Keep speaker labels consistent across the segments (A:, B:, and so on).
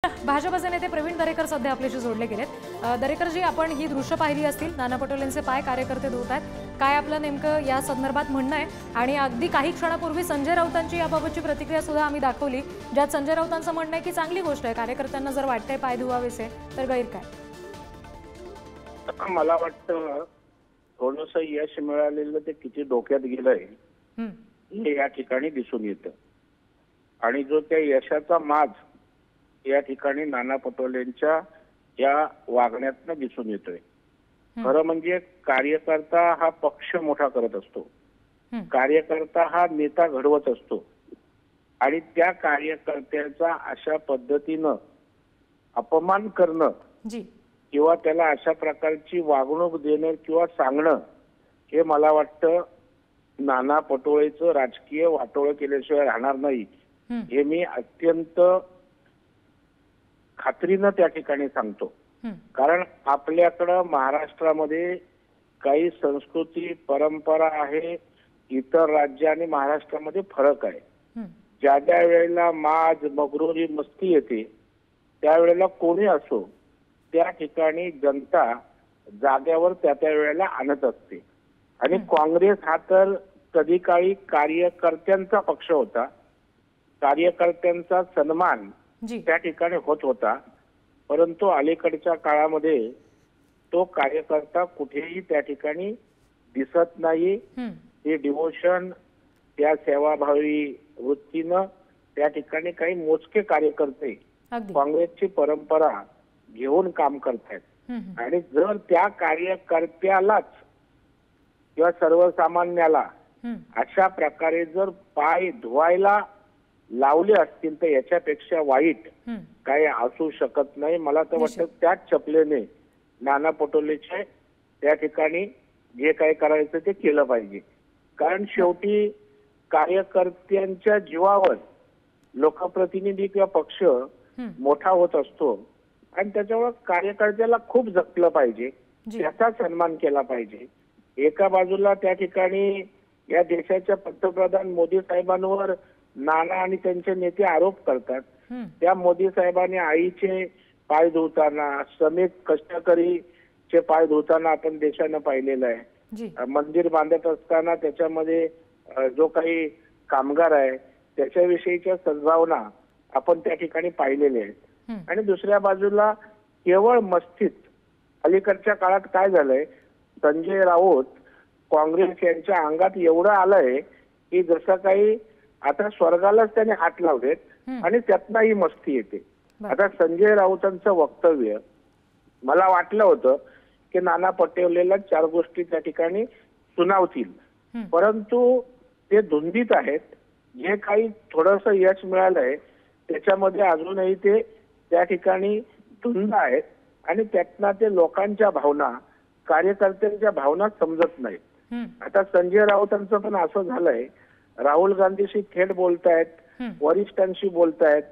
A: भाजपचे नेते प्रवीण दरेकर सध्या आपल्याशी जोडले गेलेत। दरेकरजी, आपण ही दृश्य पाहिली असतील, नाना पटोलेंचे पाय कार्यकर्ते धुत आहेत। काय आपलं नेमकं या संदर्भात म्हणणं आहे? आणि अगदी काही क्षणापूर्वी संजय राऊतांची याबाबतची प्रतिक्रिया सुद्धा आम्ही दाखवली, ज्यात संजय राऊतांचं म्हणणं आहे की चांगली गोष्ट आहे, कार्यकर्त्यांना जर वाटतंय पाय धुवावेसे तर गैर काय?
B: मला वाटतं थोडंसं यश मिळालेलं ते किती डोक्यात गेलंय हे या ठिकाणी दिसून येतं। आणि जो त्या यशाचा माज या ठिकाणी नाना पटोलेंच्या या वागण्यातनं दिसून येतोय। खरं म्हणजे कार्यकर्ता हा पक्ष मोठा करत असतो, कार्यकर्ता हा नेता घडवत असतो, आणि त्या कार्यकर्त्याचा अशा पद्धतीनं अपमान करणं किंवा त्याला अशा प्रकारची वागणूक देणं किंवा सांगणं हे मला वाटतं नाना पटोलेचं राजकीय वाटोळं केल्याशिवाय राहणार नाही, हे मी अत्यंत खात्रीनं त्या ठिकाणी सांगतो। कारण आपल्याकडं महाराष्ट्रामध्ये काही संस्कृती परंपरा आहे, इतर राज्य आणि महाराष्ट्रामध्ये फरक आहे। ज्या ज्या वेळेला माज मगरुरी मस्ती येते त्यावेळेला कोणी असो त्या ठिकाणी जनता जाग्यावर त्या त्या वेळेला आणत असते। आणि काँग्रेस हा तर कधी काळी कार्यकर्त्यांचा पक्ष होता, कार्यकर्त्यांचा सन्मान त्या ठिकाणी होत होता, परंतु अलीकडच्या काळामध्ये तो कार्यकर्ता कुठेही त्या ठिकाणी दिसत नाही। हे डिवोशन, त्या सेवाभावी वृत्तीनं त्या ठिकाणी काही मोजके कार्यकर्ते काँग्रेसची परंपरा घेऊन काम करतायत। आणि जर त्या कार्यकर्त्यालाच किंवा सर्वसामान्याला अशा प्रकारे जर पाय धुवायला लावले असतील तर याच्यापेक्षा वाईट काही असू शकत नाही। मला तर वाटतं त्याच चपलेने नाना पटोलेचे त्या ठिकाणी जे काही करायचं ते केलं पाहिजे। कारण शेवटी कार्यकर्त्यांच्या जीवावर लोकप्रतिनिधी किंवा पक्ष मोठा होत असतो, आणि त्याच्यामुळे कार्यकर्त्याला खूप जपलं पाहिजे, त्याचा सन्मान केला पाहिजे। एका बाजूला त्या ठिकाणी या देशाच्या पंतप्रधान मोदी साहेबांवर नाना आणि त्यांचे नेते आरोप करतात। त्या मोदी साहेबांनी आईचे पाय धुताना, श्रमिक कष्टकरीचे पाय धुताना आपण देशानं पाहिलेलं आहे। मंदिर बांधत असताना त्याच्यामध्ये जो काही कामगार आहे त्याच्याविषयीच्या सद्भावना आपण त्या ठिकाणी पाहिलेल्या आहेत। आणि दुसऱ्या बाजूला केवळ मस्तीत अलीकडच्या काळात काय झालंय, संजय राऊत काँग्रेस यांच्या अंगात एवढं आलंय की जसं काही आता स्वर्गालाच त्याने हात लावलेत आणि त्यातनंही मस्ती येते। आता संजय राऊतांचं वक्तव्य मला वाटलं होतं की नाना पटोलेला 4 गोष्टी त्या ठिकाणी सुनावतील, परंतु ते धुंदीत आहेत। जे काही थोडंसं यश मिळालंय त्याच्यामध्ये अजूनही ते त्या ठिकाणी धुंद आहेत, आणि त्यातनं ते लोकांच्या भावना, कार्यकर्त्यांच्या भावना समजत नाहीत। आता संजय राऊतांचं पण असं झालंय, राहुल गांधीशी थेट बोलतायत, वरिष्ठांशी बोलतायत,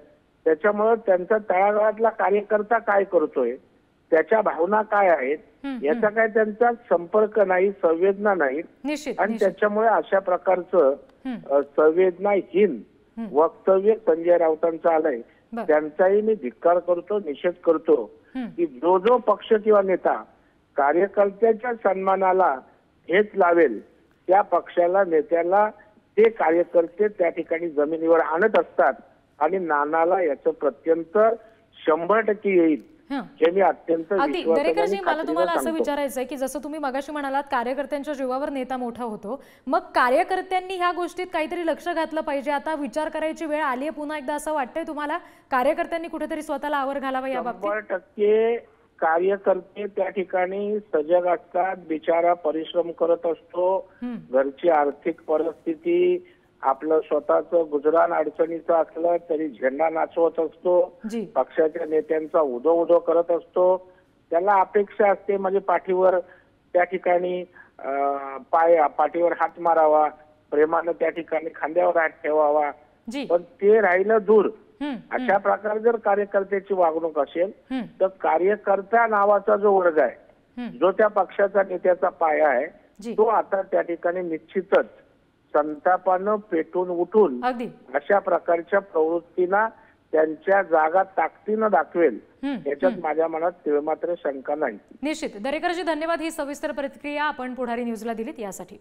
B: त्याच्यामुळे त्यांचा तळागाळातला कार्यकर्ता काय करतोय, त्याच्या भावना काय आहेत याचा काय त्यांचा संपर्क नाही, संवेदना नाही, आणि त्याच्यामुळे अशा प्रकारचं संवेदनाहीन वक्तव्य संजय राऊतांचं आलंय। त्यांचाही मी धिक्कार करतो, निषेध करतो की जो जो पक्ष किंवा नेता कार्यकर्त्याच्या सन्मानाला हेच लावेल त्या पक्षाला, नेत्याला ते कार्यकर्ते त्या ठिकाणी जमिनीवर आणत असतात, आणि नानाला याचं प्रत्यंतर 100% येईल हे मी अत्यंत
A: दरेकरजी, मला तुम्हाला असं विचारायचं आहे की जसं तुम्ही मगाशी म्हणालात कार्यकर्त्यांच्या जीवावर नेता मोठा होतो, मग कार्यकर्त्यांनी ह्या गोष्टीत काहीतरी लक्ष घातलं पाहिजे। आता विचार करायची वेळ आली आहे पुन्हा एकदा, असं वाटतंय तुम्हाला कार्यकर्त्यांनी कुठेतरी स्वतःला आवर घालावा या बाबतीत?
B: 100% कार्यकर्ते त्या ठिकाणी सजग असतात, बिचारा परिश्रम करत असतो, घरची आर्थिक परिस्थिती, आपलं स्वतःचं गुजराण अडचणीचं असलं तरी झेंडा नाचवत असतो, पक्षाच्या नेत्यांचा उदो करत असतो। त्याला अपेक्षा असते म्हणजे पाठीवर त्या ठिकाणी पाठीवर हात मारावा, प्रेमानं त्या ठिकाणी खांद्यावर हात ठेवावा, पण ते राहिलं दूर। अशा प्रकारे जर कार्यकर्त्याची वागणूक असेल तर कार्यकर्ता नावाचा जो वर्ग आहे, जो त्या पक्षाचा नेत्याचा पाया आहे, तो आता त्या ठिकाणी निश्चितच संतापानं पेटून उठून अशा प्रकारच्या प्रवृत्तींना त्यांच्या जागा ताकदीनं दाखवेल याच्यात माझ्या मनात तिळमात्र शंका नाही.
A: निश्चित. दरेकरजी धन्यवाद ही सविस्तर प्रतिक्रिया आपण पुढारी न्यूजला दिलीत यासाठी.